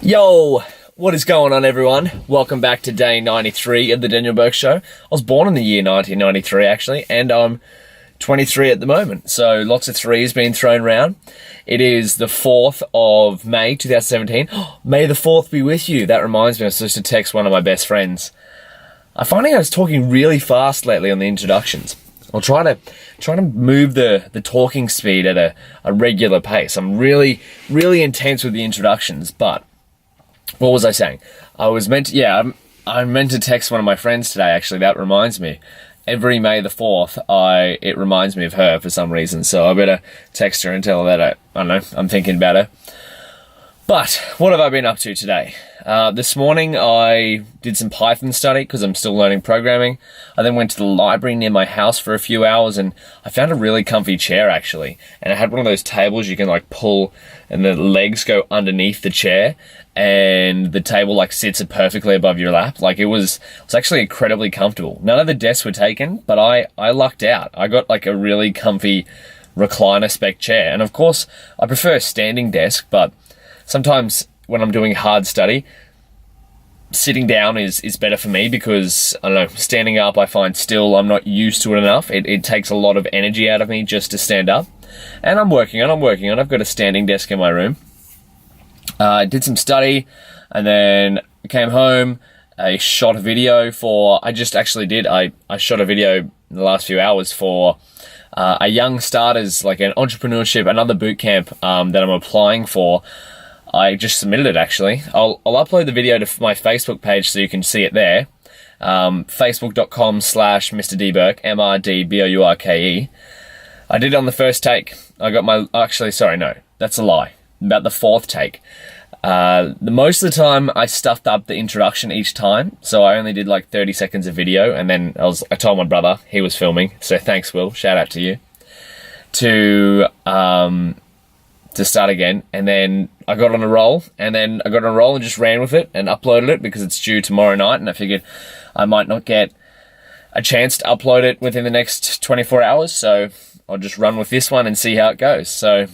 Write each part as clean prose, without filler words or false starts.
Yo, what is going on, everyone? Welcome back to day 93 of the Daniel Bourke Show. I was born in the year 1993, actually, and I'm 23 at the moment, so lots of threes being thrown around. It is the 4th of May, 2017. May the 4th be with you. That reminds me, I was supposed to text one of my best friends. I'm finding I was talking really fast lately on the introductions. I'll try to move the talking speed at a regular pace. I'm really intense with the introductions, but what was I saying? I meant to text one of my friends today, actually. That reminds me. Every May the 4th, it reminds me of her for some reason, so I better text her and tell her that I don't know, I'm thinking about her. But what have I been up to today? This morning I did some Python study because I'm still learning programming. I then went to the library near my house for a few hours and I found a really comfy chair, actually. And it had one of those tables you can like pull and the legs go underneath the chair and the table like sits perfectly above your lap. Like it was actually incredibly comfortable. None of the desks were taken, but I lucked out. I got like a really comfy recliner spec chair. And of course I prefer a standing desk, but sometimes when I'm doing hard study, sitting down is better for me because, I don't know, standing up I find still I'm not used to it enough. It takes a lot of energy out of me just to stand up. And I'm working on. I've got a standing desk in my room. I did some study and then came home. I shot a video I shot a video in the last few hours for a young starters, like an entrepreneurship, another boot camp that I'm applying for. I just submitted it, actually. I'll upload the video to my Facebook page so you can see it there. Facebook.com/Mr. D Bourke, MrDBourke. I did it on the first take. That's a lie. About the 4th take. Most of the time I stuffed up the introduction each time, so I only did like 30 seconds of video, and then I told my brother, he was filming, so thanks Will, shout out to you, to start again, and then I got on a roll, and just ran with it and uploaded it because it's due tomorrow night, and I figured I might not get a chance to upload it within the next 24 hours, so I'll just run with this one and see how it goes. So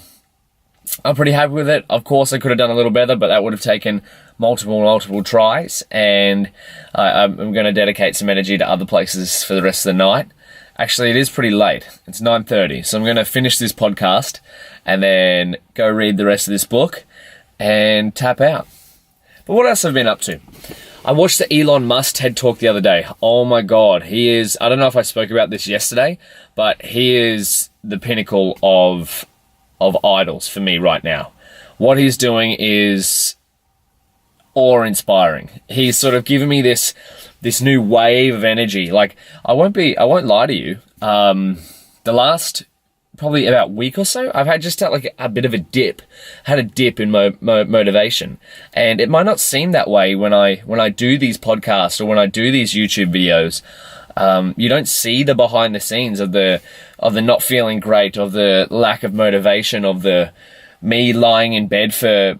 I'm pretty happy with it. Of course, I could have done a little better, but that would have taken multiple tries, and I'm going to dedicate some energy to other places for the rest of the night. Actually, it is pretty late. It's 9:30, so I'm going to finish this podcast and then go read the rest of this book and tap out. But what else have I been up to? I watched the Elon Musk TED Talk the other day. Oh my God, I don't know if I spoke about this yesterday, but he is the pinnacle of idols for me right now. What he's doing is awe-inspiring. He's sort of given me this new wave of energy. Like, I won't lie to you. The last probably about week or so, I've had like a bit of a dip. Had a dip in motivation, and it might not seem that way when I do these podcasts or when I do these YouTube videos. You don't see the behind the scenes of the not feeling great, of the lack of motivation, of the me lying in bed for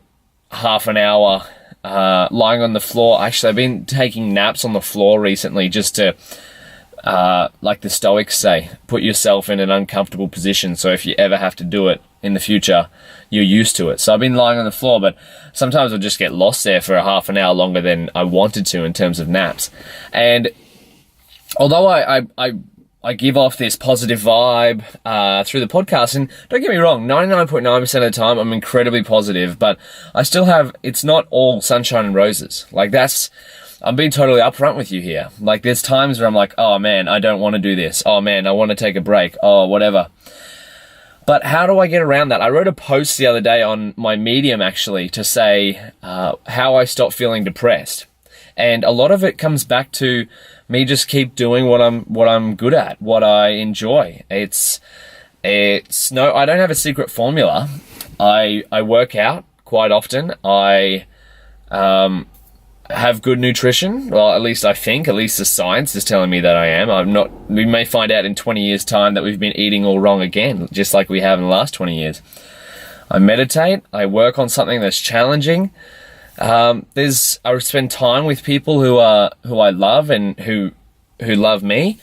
half an hour, lying on the floor. Actually, I've been taking naps on the floor recently just to, like the Stoics say, put yourself in an uncomfortable position. So if you ever have to do it in the future, you're used to it. So I've been lying on the floor, but sometimes I'll just get lost there for a half an hour longer than I wanted to in terms of naps. And although I give off this positive vibe through the podcast, and don't get me wrong, 99.9% of the time I'm incredibly positive, but I still it's not all sunshine and roses. Like I'm being totally upfront with you here. Like there's times where I'm like, oh man, I don't want to do this. Oh man, I want to take a break. Oh, whatever. But how do I get around that? I wrote a post the other day on my Medium, actually, to say how I stopped feeling depressed. And a lot of it comes back to me just keep doing what I'm good at, what I enjoy. I don't have a secret formula. I work out quite often. I have good nutrition. Well, at least the science is telling me that I am. I'm not. We may find out in 20 years' time that we've been eating all wrong again, just like we have in the last 20 years. I meditate. I work on something that's challenging. I spend time with people who I love and who love me.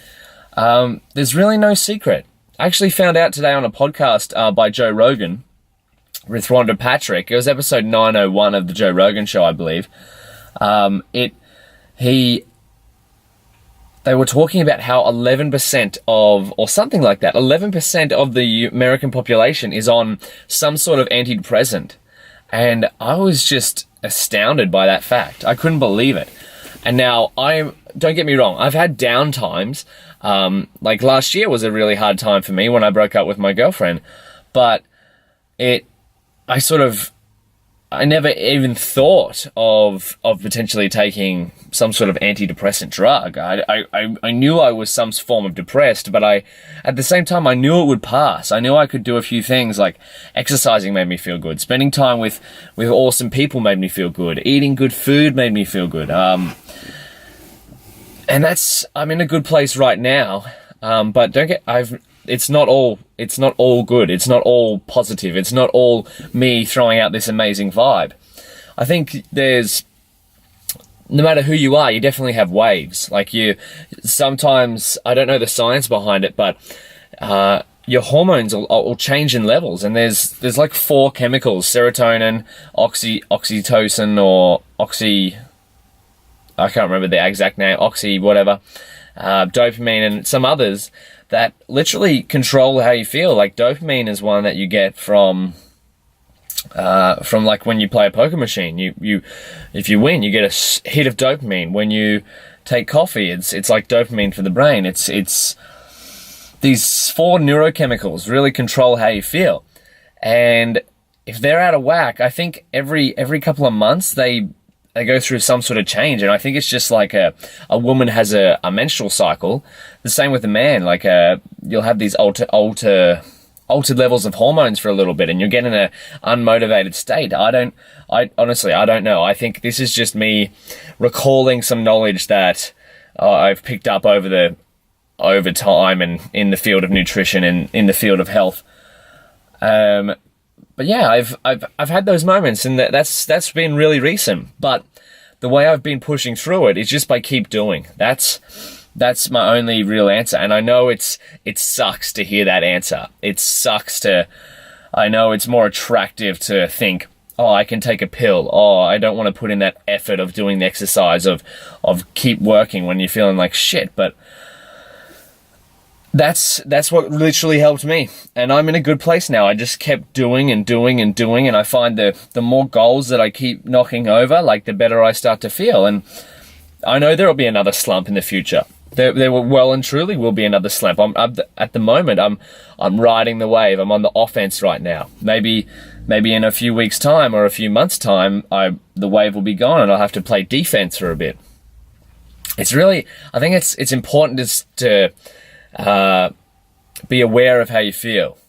There's really no secret. I actually found out today on a podcast by Joe Rogan Rhonda Patrick. It was episode 901 of the Joe Rogan Show, I believe. They were talking about how 11% of, or something like that, 11% of the American population is on some sort of antidepressant. And I was just astounded by that fact. I couldn't believe it. And now, don't get me wrong, I've had down times. Like last year was a really hard time for me when I broke up with my girlfriend. But I never even thought of potentially taking some sort of antidepressant drug. I knew I was some form of depressed, but at the same time, I knew it would pass. I knew I could do a few things, like exercising made me feel good. Spending time with awesome people made me feel good. Eating good food made me feel good. And I'm in a good place right now. But it's not all good. It's not all positive. It's not all me throwing out this amazing vibe. I think no matter who you are, you definitely have waves. Like sometimes, I don't know the science behind it, but your hormones will change in levels. And there's like 4 chemicals: serotonin, oxytocin, or I can't remember the exact name, whatever, dopamine, and some others that literally control how you feel. Like dopamine is one that you get from like when you play a poker machine. If you win, you get a hit of dopamine. When you take coffee, it's like dopamine for the brain. It's these 4 neurochemicals really control how you feel. And if they're out of whack, I think every couple of months they go through some sort of change. And I think it's just like a woman has a menstrual cycle. The same with a man. Like you'll have these altered levels of hormones for a little bit, and you'll get in a unmotivated state. I honestly don't know. I think this is just me recalling some knowledge that I've picked up over time and in the field of nutrition and in the field of health. But yeah, I've had those moments, and that's been really recent. But the way I've been pushing through it is just by keep doing. That's my only real answer. And I know it sucks to hear that answer. I know it's more attractive to think, oh, I can take a pill. Oh, I don't want to put in that effort of doing the exercise of keep working when you're feeling like shit. But that's what literally helped me, and I'm in a good place now. I just kept doing and doing and doing, and I find the more goals that I keep knocking over, like the better I start to feel. And I know there'll be another slump in the future. There will well and truly will be another slump. At the moment, I'm riding the wave. I'm on the offense right now. Maybe in a few weeks' time or a few months' time, the wave will be gone, and I'll have to play defense for a bit. I think it's important to be aware of how you feel.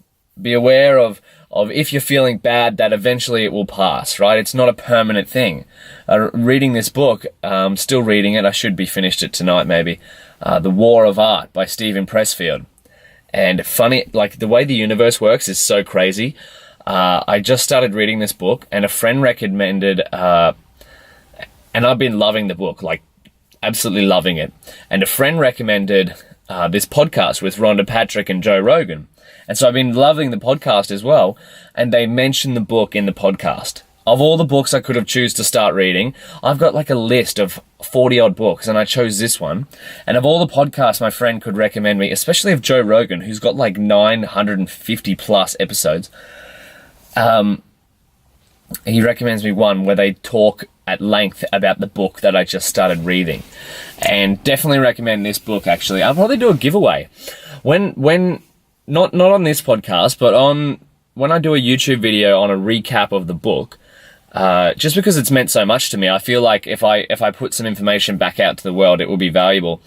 Be aware of if you're feeling bad, that eventually it will pass, right? It's not a permanent thing. Reading this book, still reading it. I should be finished it tonight, maybe. The War of Art by Stephen Pressfield. And funny, like the way the universe works is so crazy. I just started reading this book, and a friend recommended, and I've been loving the book, like absolutely loving it. And a friend recommended this podcast with Rhonda Patrick and Joe Rogan. And so I've been loving the podcast as well. And they mentioned the book in the podcast. Of all the books I could have choose to start reading, I've got like a list of 40 odd books, and I chose this one. And of all the podcasts my friend could recommend me, especially of Joe Rogan, who's got like 950 plus episodes, he recommends me one where they talk at length about the book that I just started reading. And definitely recommend this book, actually. I'll probably do a giveaway. When not on this podcast, but when I do a YouTube video on a recap of the book, just because it's meant so much to me, I feel like if I put some information back out to the world, it will be valuable.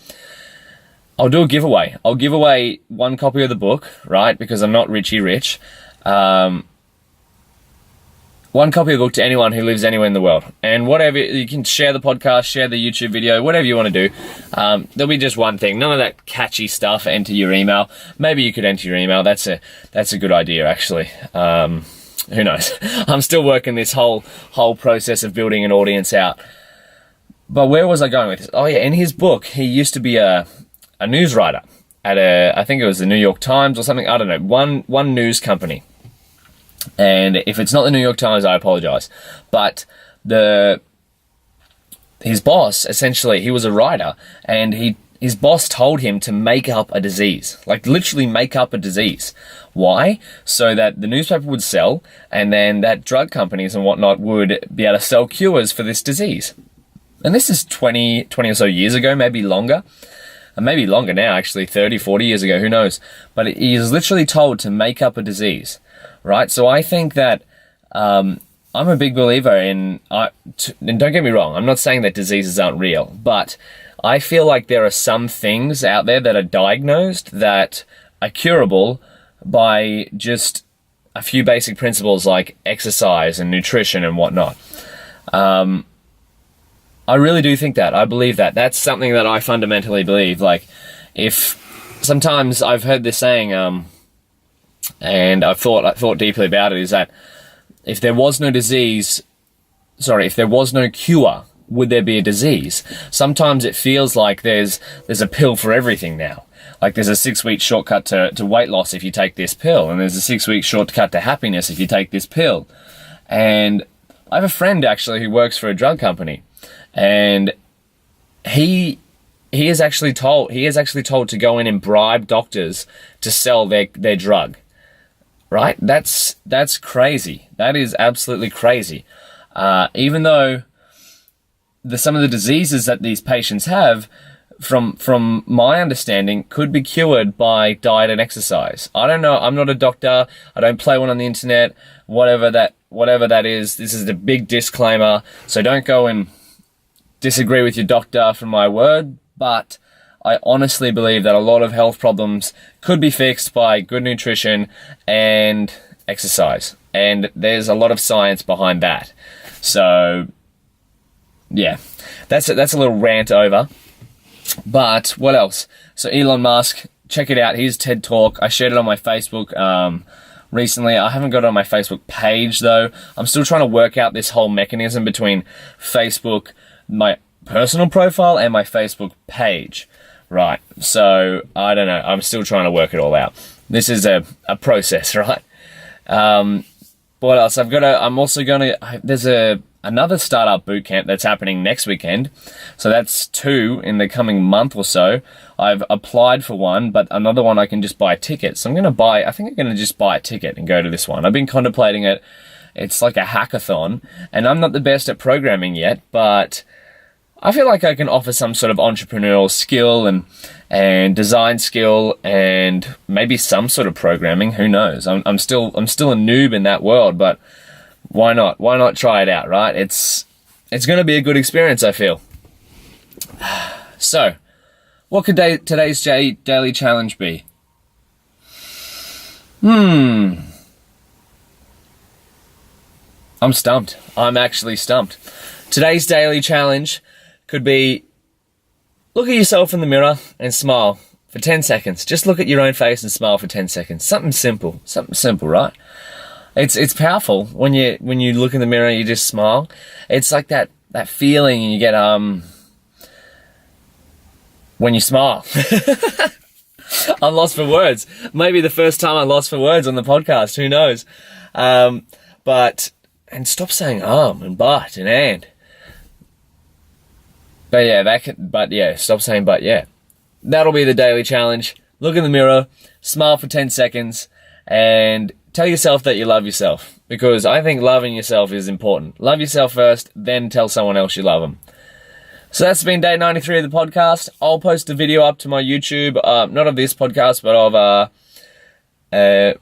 I'll do a giveaway. I'll give away one copy of the book, right? Because I'm not Richie Rich. One copy of the book to anyone who lives anywhere in the world. And whatever, you can share the podcast, share the YouTube video, whatever you want to do. There'll be just one thing. None of that catchy stuff. Enter your email. Maybe you could enter your email. That's a good idea, actually. Who knows? I'm still working this whole process of building an audience out. But where was I going with this? Oh yeah, in his book, he used to be a news writer at I think it was the New York Times or something. I don't know. One news company. And if it's not the New York Times, I apologize. But his boss, essentially, he was a writer, and his boss told him to make up a disease. Like, literally make up a disease. Why? So that the newspaper would sell, and then that drug companies and whatnot would be able to sell cures for this disease. And this is 20 or so years ago, maybe longer. And maybe longer now, actually, 30, 40 years ago, who knows. But he is literally told to make up a disease, right? So I think that I'm a big believer in, and don't get me wrong, I'm not saying that diseases aren't real, but I feel like there are some things out there that are diagnosed that are curable by just a few basic principles like exercise and nutrition and whatnot. I really do think that. I believe that. That's something that I fundamentally believe. Like, if sometimes I've heard this saying, and I thought deeply about it, is that if there was no cure, would there be a disease? Sometimes it feels like there's a pill for everything now. Like, there's a 6-week shortcut to weight loss if you take this pill, and there's a 6-week shortcut to happiness if you take this pill. And I have a friend actually who works for a drug company, and he is actually told to go in and bribe doctors to sell their drug. Right? That's crazy. That is absolutely crazy. Even though some of the diseases that these patients have, from my understanding, could be cured by diet and exercise. I don't know. I'm not a doctor. I don't play one on the internet. Whatever that is, this is the big disclaimer. So don't go and disagree with your doctor from my word. But I honestly believe that a lot of health problems could be fixed by good nutrition and exercise. And there's a lot of science behind that. So, yeah, that's a little rant over. But what else? So Elon Musk, check it out. His TED Talk. I shared it on my Facebook recently. I haven't got it on my Facebook page, though. I'm still trying to work out this whole mechanism between Facebook, my personal profile, and my Facebook page. Right. So, I don't know. I'm still trying to work it all out. This is a process, right? What else? There's another startup boot camp that's happening next weekend. So that's 2 in the coming month or so. I've applied for one, but another one I can just buy a ticket. So I think I'm going to just buy a ticket and go to this one. I've been contemplating it. It's like a hackathon, and I'm not the best at programming yet, but I feel like I can offer some sort of entrepreneurial skill and design skill and maybe some sort of programming. Who knows? I'm still a noob in that world, but why not? Why not try it out, right? It's going to be a good experience, I feel. So, what could today's daily challenge be? I'm stumped. I'm actually stumped. Today's daily challenge could be, look at yourself in the mirror and smile for 10 seconds. Just look at your own face and smile for 10 seconds. Something simple, right? It's powerful when you look in the mirror and you just smile. It's like that feeling you get when you smile. I'm lost for words. Maybe the first time I'm lost for words on the podcast. Who knows? And stop saying and but and. Stop saying but yeah. That'll be the daily challenge. Look in the mirror, smile for 10 seconds, and tell yourself that you love yourself. Because I think loving yourself is important. Love yourself first, then tell someone else you love them. So that's been day 93 of the podcast. I'll post a video up to my YouTube, not of this podcast, but of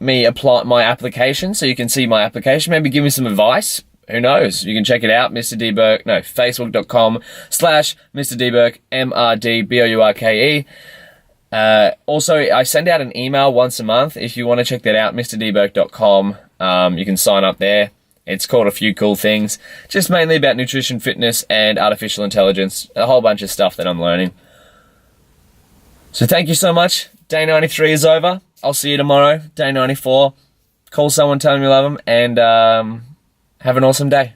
me apply my application, so you can see my application. Maybe give me some advice. Who knows? You can check it out, facebook.com/Mr. D Bourke, MRDBOURKE. Also, I send out an email once a month. If you want to check that out, mrdbourke.com. You can sign up there. It's called A Few Cool Things. Just mainly about nutrition, fitness, and artificial intelligence. A whole bunch of stuff that I'm learning. So thank you so much. Day 93 is over. I'll see you tomorrow, day 94. Call someone, tell them you love them, and have an awesome day.